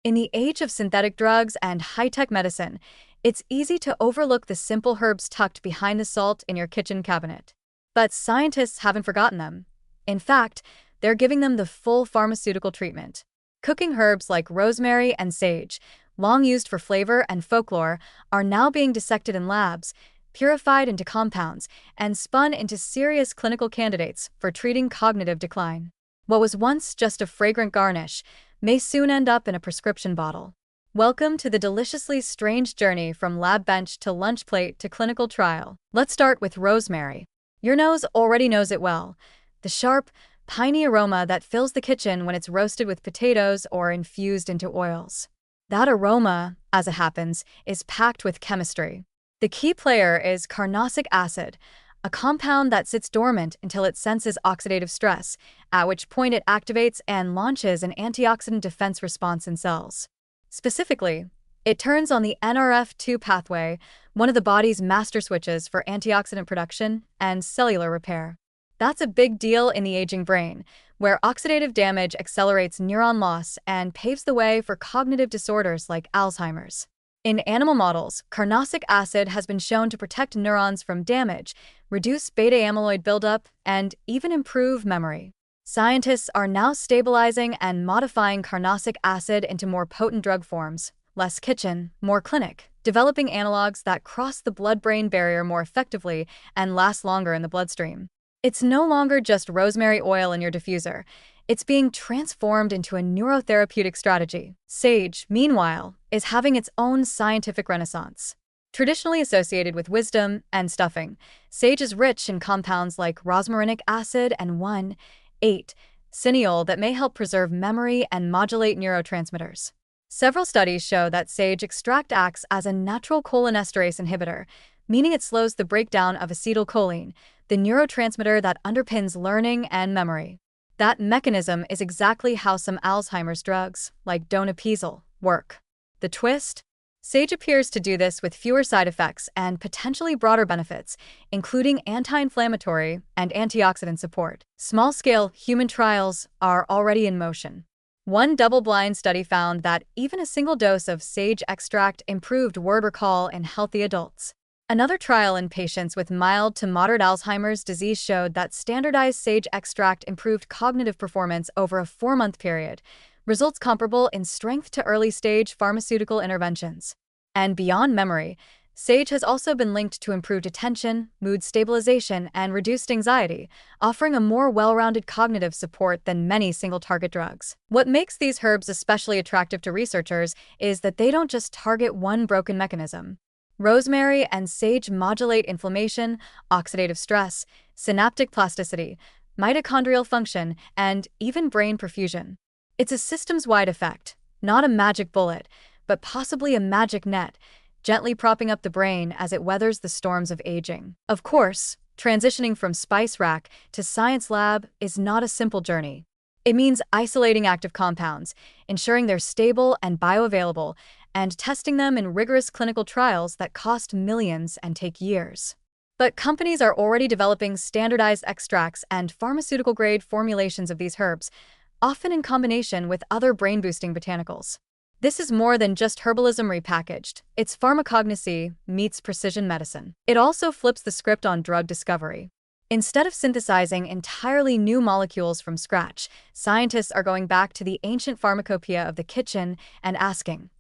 In the age of synthetic drugs and high-tech medicine, it's easy to overlook the simple herbs tucked behind the salt in your kitchen cabinet. But scientists haven't forgotten them. In fact, they're giving them the full pharmaceutical treatment. Cooking herbs like rosemary and sage, long used for flavor and folklore, are now being dissected in labs, purified into compounds, and spun into serious clinical candidates for treating cognitive decline. What was once just a fragrant garnish may soon end up in a prescription bottle. Welcome to the deliciously strange journey from lab bench to lunch plate to clinical trial. Let's start with rosemary. Your nose already knows it well. The sharp, piney aroma that fills the kitchen when it's roasted with potatoes or infused into oils. That aroma, as it happens, is packed with chemistry. The key player is carnosic acid, a compound that sits dormant until it senses oxidative stress, at which point it activates and launches an antioxidant defense response in cells. Specifically, it turns on the NRF2 pathway, one of the body's master switches for antioxidant production and cellular repair. That's a big deal in the aging brain, where oxidative damage accelerates neuron loss and paves the way for cognitive disorders like Alzheimer's. In animal models, carnosic acid has been shown to protect neurons from damage, reduce beta-amyloid buildup, and even improve memory. Scientists are now stabilizing and modifying carnosic acid into more potent drug forms, less kitchen, more clinic, developing analogs that cross the blood-brain barrier more effectively and last longer in the bloodstream. It's no longer just rosemary oil in your diffuser. It's being transformed into a neurotherapeutic strategy. Sage, meanwhile, is having its own scientific renaissance. Traditionally associated with wisdom and stuffing, sage is rich in compounds like rosmarinic acid and 1,8-cineol that may help preserve memory and modulate neurotransmitters. Several studies show that sage extract acts as a natural cholinesterase inhibitor, meaning it slows the breakdown of acetylcholine, the neurotransmitter that underpins learning and memory. That mechanism is exactly how some Alzheimer's drugs, like donepezil, work. The twist? Sage appears to do this with fewer side effects and potentially broader benefits, including anti-inflammatory and antioxidant support. Small-scale human trials are already in motion. One double-blind study found that even a single dose of sage extract improved word recall in healthy adults. Another trial in patients with mild to moderate Alzheimer's disease showed that standardized sage extract improved cognitive performance over a 4-month period, results comparable in strength to early-stage pharmaceutical interventions. And beyond memory, sage has also been linked to improved attention, mood stabilization, and reduced anxiety, offering a more well-rounded cognitive support than many single-target drugs. What makes these herbs especially attractive to researchers is that they don't just target one broken mechanism. Rosemary and sage modulate inflammation, oxidative stress, synaptic plasticity, mitochondrial function, and even brain perfusion. It's a systems-wide effect, not a magic bullet, but possibly a magic net, gently propping up the brain as it weathers the storms of aging. Of course, transitioning from spice rack to science lab is not a simple journey. It means isolating active compounds, ensuring they're stable and bioavailable, and testing them in rigorous clinical trials that cost millions and take years. But companies are already developing standardized extracts and pharmaceutical-grade formulations of these herbs, often in combination with other brain-boosting botanicals. This is more than just herbalism repackaged. It's pharmacognosy meets precision medicine. It also flips the script on drug discovery. Instead of synthesizing entirely new molecules from scratch, scientists are going back to the ancient pharmacopoeia of the kitchen and asking,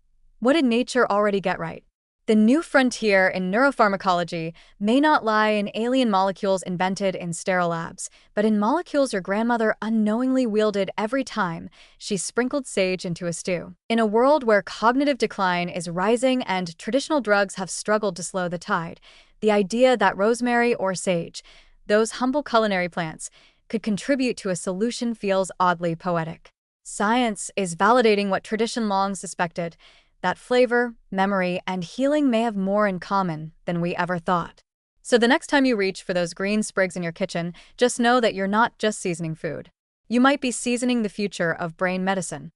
what did nature already get right? The new frontier in neuropharmacology may not lie in alien molecules invented in sterile labs, but in molecules your grandmother unknowingly wielded every time she sprinkled sage into a stew. In a world where cognitive decline is rising and traditional drugs have struggled to slow the tide, the idea that rosemary or sage, those humble culinary plants, could contribute to a solution feels oddly poetic. Science is validating what tradition long suspected, that flavor, memory, and healing may have more in common than we ever thought. So the next time you reach for those green sprigs in your kitchen, just know that you're not just seasoning food. You might be seasoning the future of brain medicine.